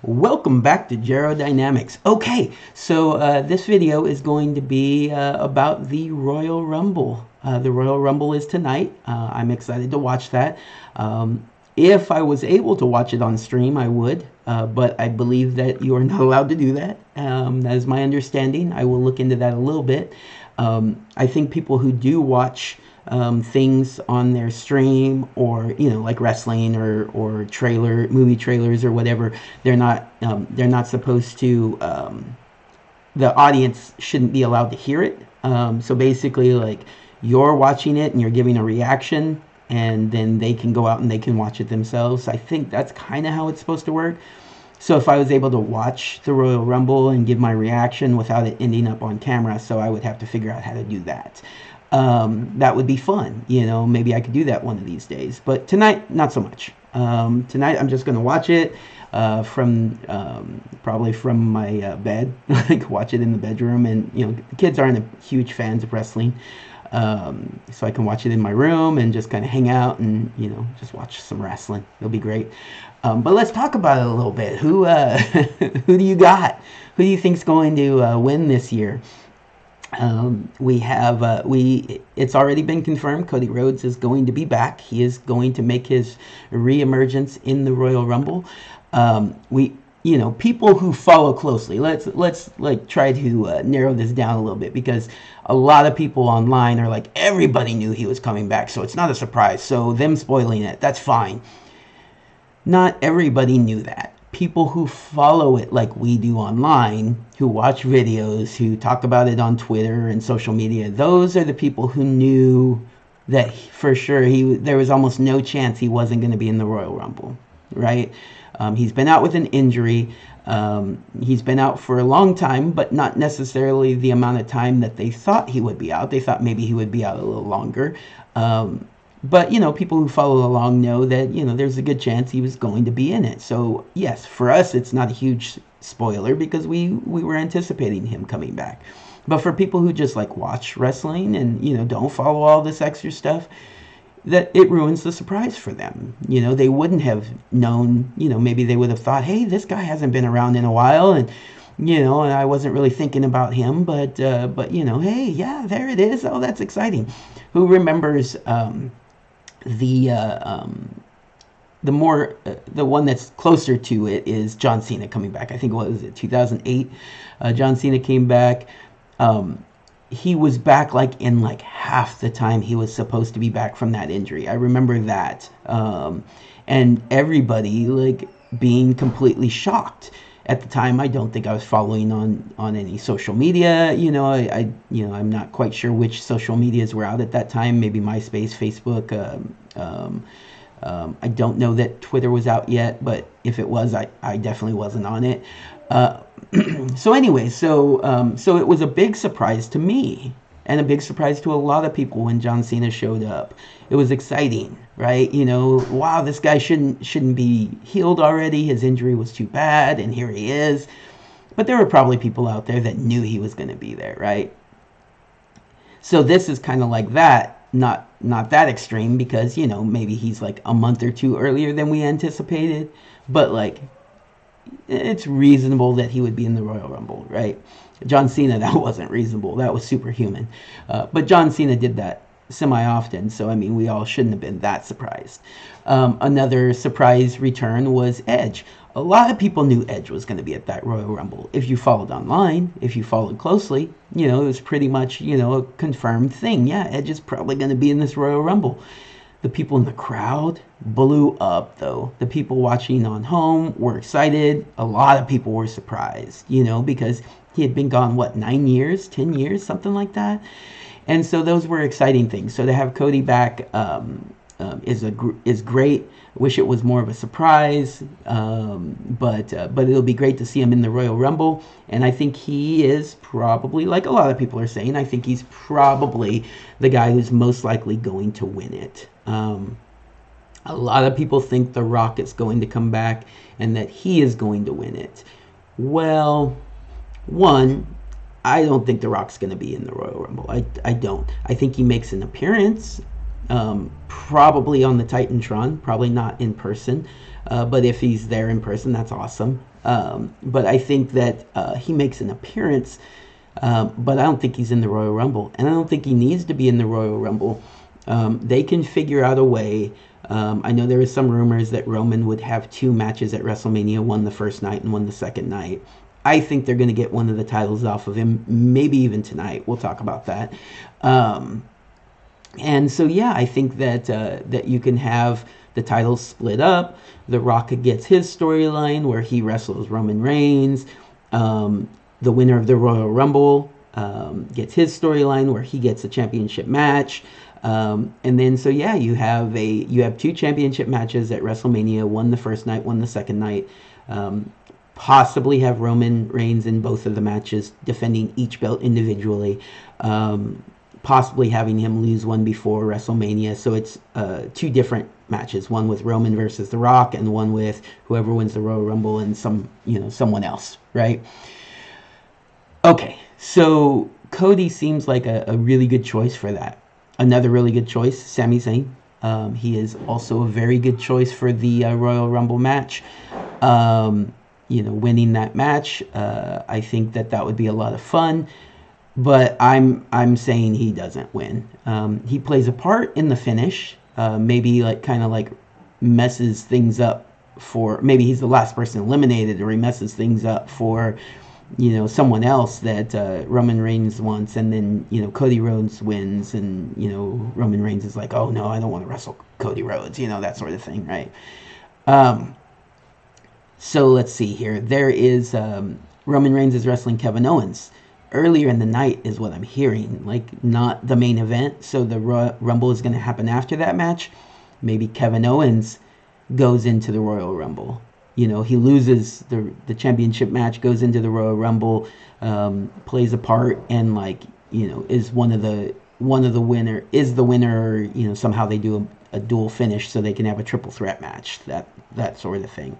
Welcome back to Jero Dynamics. Okay, so this video is going to be about the Royal Rumble. The Royal Rumble is tonight. I'm excited to watch that. If I was able to watch it on stream, I would, but I believe that you are not allowed to do that. That is my understanding. I will look into that a little bit. I think people who do watch things on their stream, or like wrestling or movie trailers or whatever, they're not supposed to, the audience shouldn't be allowed to hear it. So basically, like, you're watching it and you're giving a reaction, and then they can go out and they can watch it themselves. I think that's kind of how it's supposed to work. So if I was able to watch the Royal Rumble and give my reaction without it ending up on camera, so I would have to figure out how to do that. That would be fun. Maybe I could do that one of these days. But tonight, not so much. Tonight, I'm just going to watch it from probably from my bed. I could watch it in the bedroom. And, the kids aren't huge fans of wrestling. So I can watch it in my room and just kind of hang out and, just watch some wrestling. It'll be great. But let's talk about it a little bit. Who who do you got? Who do you think's going to win this year? It's already been confirmed. Cody Rhodes is going to be back. He is going to make his re-emergence in the Royal Rumble. People who follow closely, let's like try to narrow this down a little bit, because a lot of people online are like, everybody knew he was coming back, so it's not a surprise. So them spoiling it, that's fine. Not everybody knew that. People who follow it like we do online, who watch videos, who talk about it on Twitter and social media, those are the people who knew that for sure there was almost no chance he wasn't going to be in the Royal Rumble, right? He's been out with an injury. He's been out for a long time, but not necessarily the amount of time that they thought he would be out. They thought maybe he would be out a little longer. But, people who follow along know that, there's a good chance he was going to be in it. So, yes, for us, it's not a huge spoiler, because we were anticipating him coming back. But for people who just, like, watch wrestling and, don't follow all this extra stuff, that it ruins the surprise for them. They wouldn't have known, maybe they would have thought, hey, this guy hasn't been around in a while, and and I wasn't really thinking about him, but hey, yeah, there it is. Oh, that's exciting. Who remembers the one that's closer to it is John Cena coming back. I think, what was it, 2008? John Cena came back. He was back in half the time he was supposed to be back from that injury. I remember that. And everybody being completely shocked. At the time, I don't think I was following on any social media. I'm not quite sure which social medias were out at that time. Maybe MySpace, Facebook. I don't know that Twitter was out yet, but if it was, I definitely wasn't on it. So anyway, so it was a big surprise to me, and a big surprise to a lot of people when John Cena showed up. It was exciting, right? Wow, this guy shouldn't be healed already. His injury was too bad, and here he is. But there were probably people out there that knew he was going to be there, right? So this is kind of like that, not that extreme, because maybe he's a month or two earlier than we anticipated, but it's reasonable that he would be in the Royal Rumble, right? John Cena, that wasn't reasonable. That was superhuman. But John Cena did that semi-often, so I mean, we all shouldn't have been that surprised. Another surprise return was Edge. A lot of people knew Edge was going to be at that Royal Rumble. If you followed online, if you followed closely, it was pretty much, a confirmed thing. Yeah, Edge is probably going to be in this Royal Rumble. The people in the crowd blew up, though. The people watching on home were excited. A lot of people were surprised, because he had been gone, 9 years, 10 years, something like that. And so those were exciting things. So to have Cody back is great. I wish it was more of a surprise, but it'll be great to see him in the Royal Rumble. And I think he is probably, like a lot of people are saying, I think he's probably the guy who's most likely going to win it. A lot of people think The Rock is going to come back and that he is going to win it. Well, one, I don't think The Rock's going to be in the Royal Rumble. I don't. I think he makes an appearance, probably on the Titantron, probably not in person. But if he's there in person, that's awesome. But I think that he makes an appearance, but I don't think he's in the Royal Rumble, and I don't think he needs to be in the Royal Rumble. They can figure out a way. I know there is some rumors that Roman would have two matches at WrestleMania, one the first night and one the second night. I think they're going to get one of the titles off of him, maybe even tonight. We'll talk about that. And so, yeah, I think that that you can have the titles split up. The Rock gets his storyline where he wrestles Roman Reigns. The winner of the Royal Rumble gets his storyline where he gets a championship match. And then, so yeah, you have two championship matches at WrestleMania. One the first night, one the second night. Possibly have Roman Reigns in both of the matches, defending each belt individually. Possibly having him lose one before WrestleMania. So it's two different matches, one with Roman versus The Rock, and one with whoever wins the Royal Rumble and someone else, right? Okay, so Cody seems like a really good choice for that. Another really good choice, Sami Zayn. He is also a very good choice for the Royal Rumble match. Winning that match, I think that would be a lot of fun. But I'm saying he doesn't win. He plays a part in the finish. Maybe kind of messes things up for. Maybe he's the last person eliminated, or he messes things up for someone else that Roman Reigns wants, and then Cody Rhodes wins, and Roman Reigns is like, oh no, I don't want to wrestle Cody Rhodes, that sort of thing, right? So let's see here. There is Roman Reigns is wrestling Kevin Owens earlier in the night, is what I'm hearing. Not the main event. So the Rumble is going to happen after that match. Maybe Kevin Owens goes into the Royal Rumble. He loses the championship match, goes into the Royal Rumble, plays a part, and is the winner. Somehow they do a dual finish so they can have a triple threat match. That sort of thing.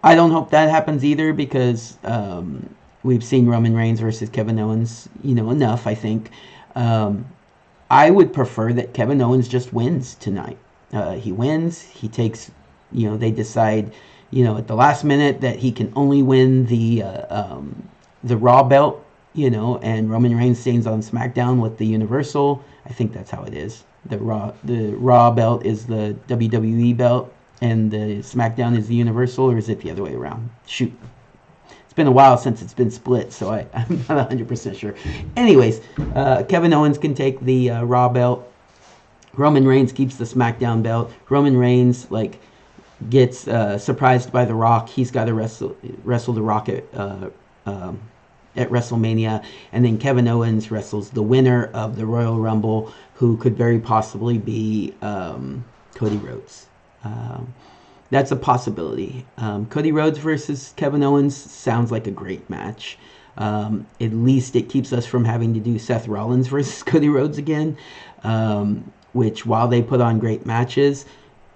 I don't hope that happens either, because we've seen Roman Reigns versus Kevin Owens, enough, I think. I would prefer that Kevin Owens just wins tonight. He wins. He takes, they decide, at the last minute that he can only win the Raw belt, and Roman Reigns stays on SmackDown with the Universal. I think that's how it is. The Raw belt is the WWE belt, and the SmackDown is the Universal, or is it the other way around? Shoot. It's been a while since it's been split, so I'm not 100% sure. Anyways, Kevin Owens can take the Raw belt. Roman Reigns keeps the SmackDown belt. Roman Reigns, gets surprised by The Rock. He's got to wrestle The Rock at WrestleMania. And then Kevin Owens wrestles the winner of the Royal Rumble, who could very possibly be Cody Rhodes. That's a possibility. Cody Rhodes versus Kevin Owens sounds like a great match. At least it keeps us from having to do Seth Rollins versus Cody Rhodes again, which, while they put on great matches,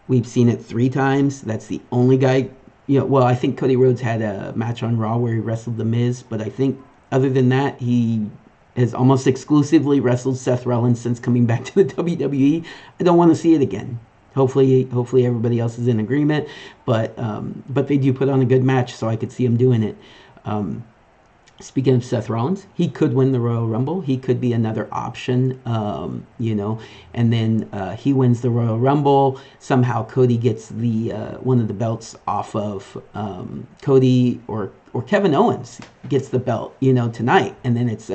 we've seen it 3 times. That's the only guy. Well, I think Cody Rhodes had a match on Raw where he wrestled The Miz, but I think other than that, he has almost exclusively wrestled Seth Rollins since coming back to the WWE. I don't want to see it again. Hopefully everybody else is in agreement, but they do put on a good match, so I could see him doing it. Speaking of Seth Rollins, he could win the Royal Rumble. He could be another option, and then he wins the Royal Rumble. Somehow Cody gets the one of the belts off of Cody, or Kevin Owens gets the belt, tonight, and then it's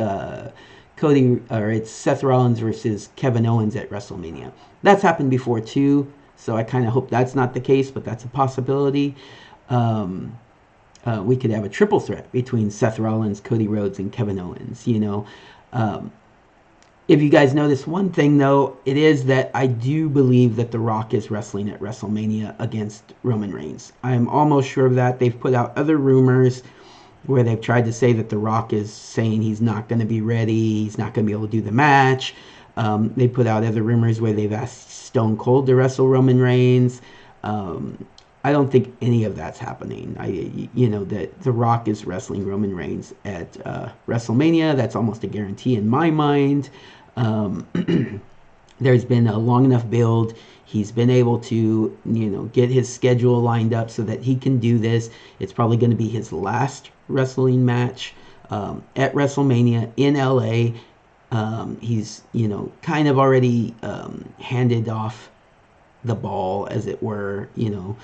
it's Seth Rollins versus Kevin Owens at WrestleMania. That's happened before too, so I kind of hope that's not the case, but that's a possibility. We could have a triple threat between Seth Rollins, Cody Rhodes, and Kevin Owens. If you guys notice one thing, though, it is that I do believe that The Rock is wrestling at WrestleMania against Roman Reigns. I'm almost sure of that. They've put out other rumors where they've tried to say that The Rock is saying he's not going to be ready, he's not going to be able to do the match. They put out other rumors where they've asked Stone Cold to wrestle Roman Reigns. I don't think any of that's happening. That The Rock is wrestling Roman Reigns at WrestleMania. That's almost a guarantee in my mind. there's been a long enough build. He's been able to, get his schedule lined up so that he can do this. It's probably going to be his last wrestling match at WrestleMania in LA. He's, kind of already handed off the ball, as it were, to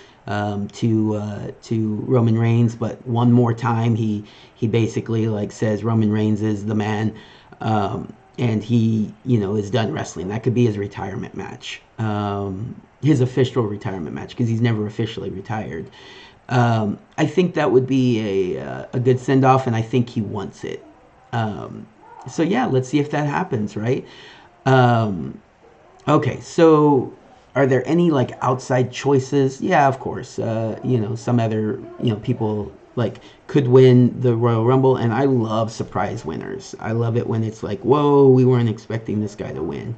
Roman Reigns. But one more time, he basically like says Roman Reigns is the man, and he is done wrestling. That could be his retirement match, his official retirement match, because he's never officially retired. I think that would be a good send off, and I think he wants it. So yeah, let's see if that happens, right? Okay, so are there any like outside choices? Yeah, of course. Some other people like could win the Royal Rumble, and I love surprise winners. I love it when it's like, whoa, we weren't expecting this guy to win.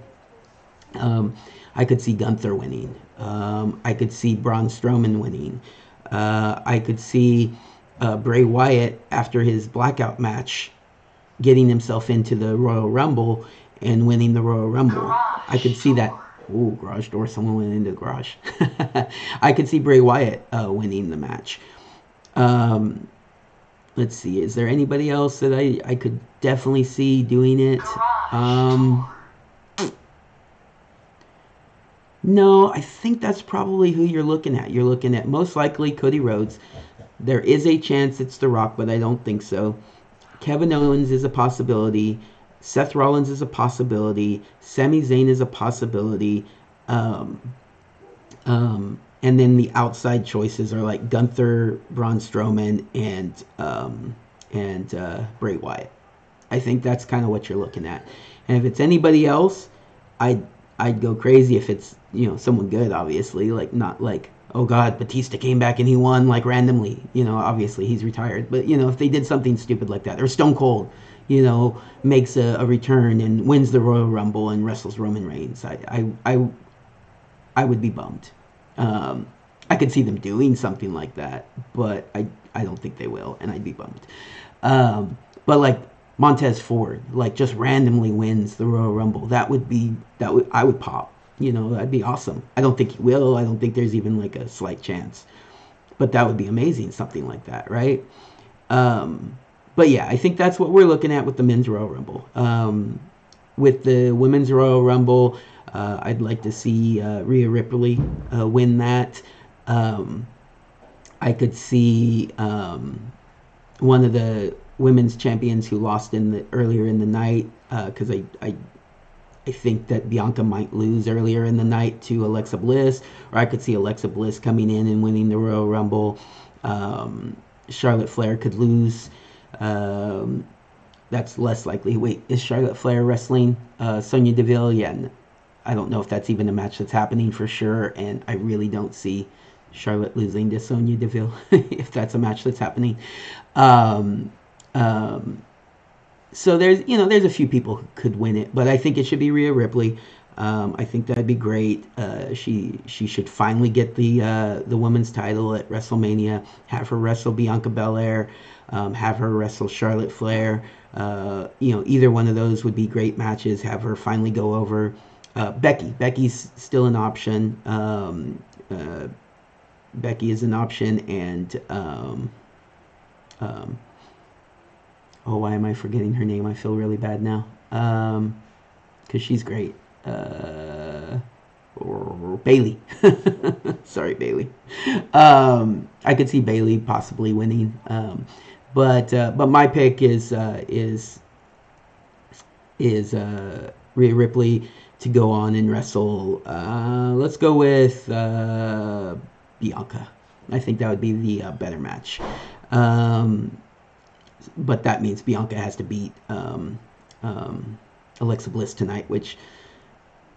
I could see Gunther winning. I could see Braun Strowman winning. I could see Bray Wyatt after his blackout match getting himself into the Royal Rumble and winning the Royal Rumble. I could see that. Ooh, garage door. Someone went into the garage. I could see Bray Wyatt winning the match. Let's see. Is there anybody else that I could definitely see doing it? No, I think that's probably who you're looking at. You're looking at most likely Cody Rhodes. There is a chance it's The Rock, but I don't think so. Kevin Owens is a possibility. Seth Rollins is a possibility. Sami Zayn is a possibility. And then the outside choices are like Gunther, Braun Strowman, and Bray Wyatt. I think that's kind of what you're looking at. And if it's anybody else, I'd go crazy if it's someone good, obviously, like not like, oh God, Batista came back and he won like randomly. Obviously he's retired, but if they did something stupid like that, or Stone Cold, makes a return and wins the Royal Rumble and wrestles Roman Reigns, I would be bummed. I could see them doing something like that, but I don't think they will, and I'd be bummed. But like Montez Ford, like just randomly wins the Royal Rumble, I would pop. That'd be awesome. I don't think he will. I don't think there's even like a slight chance, but that would be amazing, something like that, right? But yeah, I think that's what we're looking at with the men's Royal Rumble. With the women's Royal Rumble, I'd like to see Rhea Ripley win that. I could see one of the women's champions who lost earlier in the night, because I think that Bianca might lose earlier in the night to Alexa Bliss, or I could see Alexa Bliss coming in and winning the Royal Rumble. Charlotte Flair could lose. That's less likely. Wait, is Charlotte Flair wrestling Sonya Deville? Yeah, I don't know if that's even a match that's happening for sure, and I really don't see Charlotte losing to Sonya Deville if that's a match that's happening. So there's a few people who could win it, but I think it should be Rhea Ripley. I think that'd be great. She should finally get the women's title at WrestleMania. Have her wrestle Bianca Belair. Have her wrestle Charlotte Flair. Either one of those would be great matches. Have her finally go over. Becky's still an option. Becky is an option, and why am I forgetting her name? I feel really bad now. Because she's great. Bayley. Sorry, Bayley. I could see Bayley possibly winning. But my pick is Rhea Ripley to go on and wrestle. Let's go with Bianca. I think that would be the better match. But that means Bianca has to beat Alexa Bliss tonight, which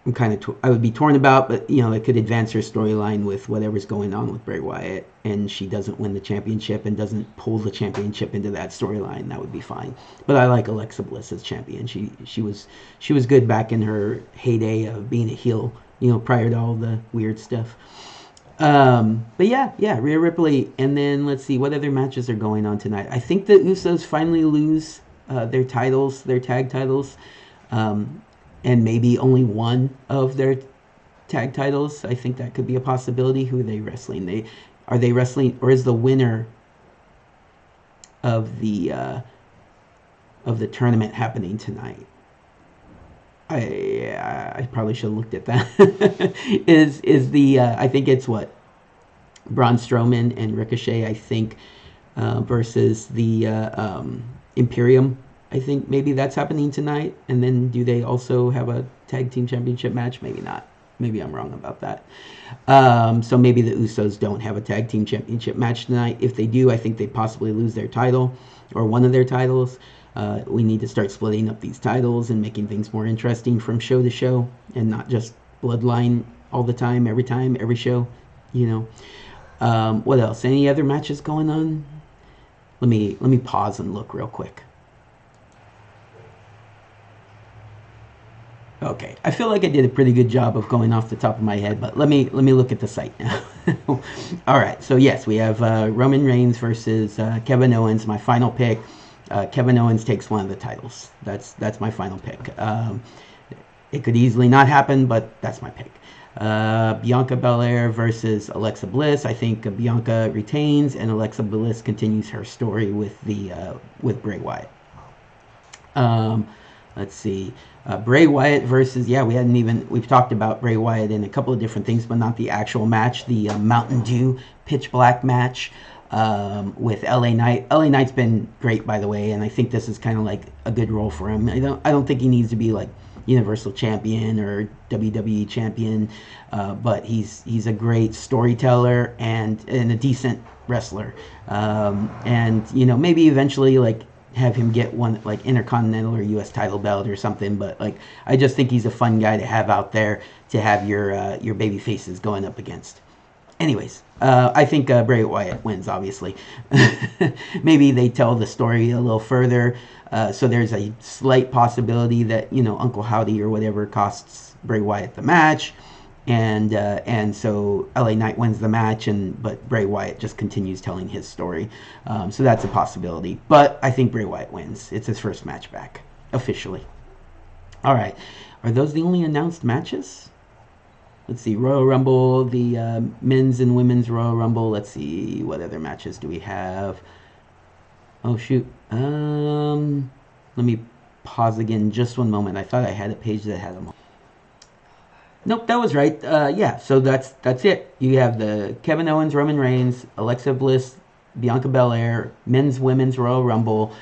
I'm I would be torn about, but it could advance her storyline with whatever's going on with Bray Wyatt, and she doesn't win the championship and doesn't pull the championship into that storyline. That would be fine. But I like Alexa Bliss as champion. She was good back in her heyday of being a heel, prior to all the weird stuff. But yeah, Rhea Ripley, and then let's see what other matches are going on tonight. I think the Usos finally lose their tag titles, and and maybe only one of their tag titles. I think that could be a possibility. Who are they wrestling? Are they wrestling, or is the winner of the tournament happening tonight? I probably should have looked at that. is the I think it's what, Braun Strowman and Ricochet, I think, versus the Imperium. I think maybe that's happening tonight. And then do they also have a tag team championship match? Maybe not. Maybe I'm wrong about that. So maybe the Usos don't have a tag team championship match tonight. If they do, I think they possibly lose their title or one of their titles. We need to start splitting up these titles and making things more interesting from show to show, and not just Bloodline all the time, every show, What else? Any other matches going on? Let me pause and look real quick. Okay, I feel like I did a pretty good job of going off the top of my head, but let me look at the site now. All right, so yes, we have Roman Reigns versus Kevin Owens. My final pick. Kevin Owens takes one of the titles. That's my final pick. It could easily not happen, but that's my pick. Bianca Belair versus Alexa Bliss. I think Bianca retains, and Alexa Bliss continues her story with Bray Wyatt. Let's see. Bray Wyatt versus, we've talked about Bray Wyatt in a couple of different things, but not the actual match. The Mountain Dew Pitch Black match with LA Knight. LA Knight's been great, by the way, and I think this is kind of like a good role for him. I don't think he needs to be like Universal Champion or WWE Champion, but he's a great storyteller and a decent wrestler. And maybe eventually like have him get one like Intercontinental or US title belt or something, but like I just think he's a fun guy to have out there to have your baby faces going up against. Anyways, I think Bray Wyatt wins, obviously. Maybe they tell the story a little further, so there's a slight possibility that Uncle Howdy or whatever costs Bray Wyatt the match, and so LA Knight wins the match, but Bray Wyatt just continues telling his story. So that's a possibility. But I think Bray Wyatt wins. It's his first match back, officially. All right. Are those the only announced matches? Let's see. Royal Rumble, the men's and women's Royal Rumble. Let's see. What other matches do we have? Oh, shoot. Let me pause again just one moment. I thought I had a page that had them all. Nope, that was right. So that's it. You have the Kevin Owens, Roman Reigns, Alexa Bliss, Bianca Belair, men's, women's Royal Rumble,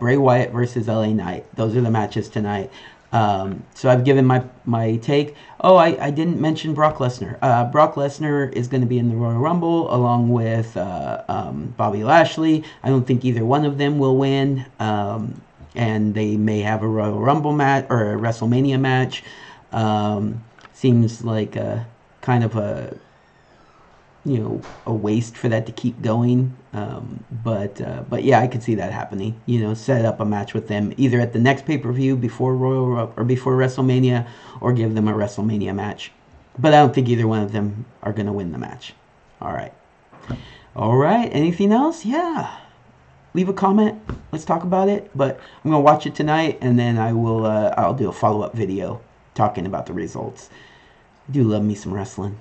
Bray Wyatt versus LA Knight. Those are the matches tonight. So I've given my take. Oh, I didn't mention Brock Lesnar. Brock Lesnar is going to be in the Royal Rumble along with Bobby Lashley. I don't think either one of them will win. And they may have a Royal Rumble match or a WrestleMania match. Seems like a kind of a waste for that to keep going. But yeah, I could see that happening. Set up a match with them either at the next pay-per-view before before WrestleMania, or give them a WrestleMania match. But I don't think either one of them are going to win the match. All right. Anything else? Yeah. Leave a comment. Let's talk about it. But I'm going to watch it tonight, and then I'll do a follow-up video talking about the results. I do love me some wrestling.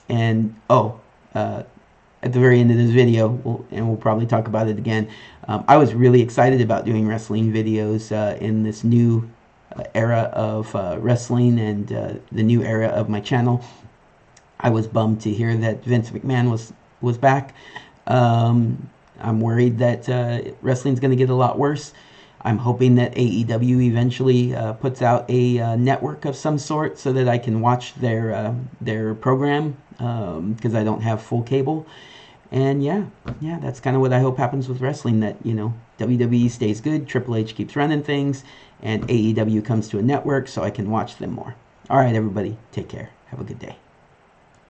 And at the very end of this video, we'll probably talk about it again, I was really excited about doing wrestling videos in this new era of wrestling and the new era of my channel. I was bummed to hear that Vince McMahon was back. I'm worried that wrestling's going to get a lot worse. I'm hoping that AEW eventually puts out a network of some sort so that I can watch their program, because I don't have full cable. And yeah, that's kind of what I hope happens with wrestling, that WWE stays good, Triple H keeps running things, and AEW comes to a network so I can watch them more. All right, everybody, take care. Have a good day.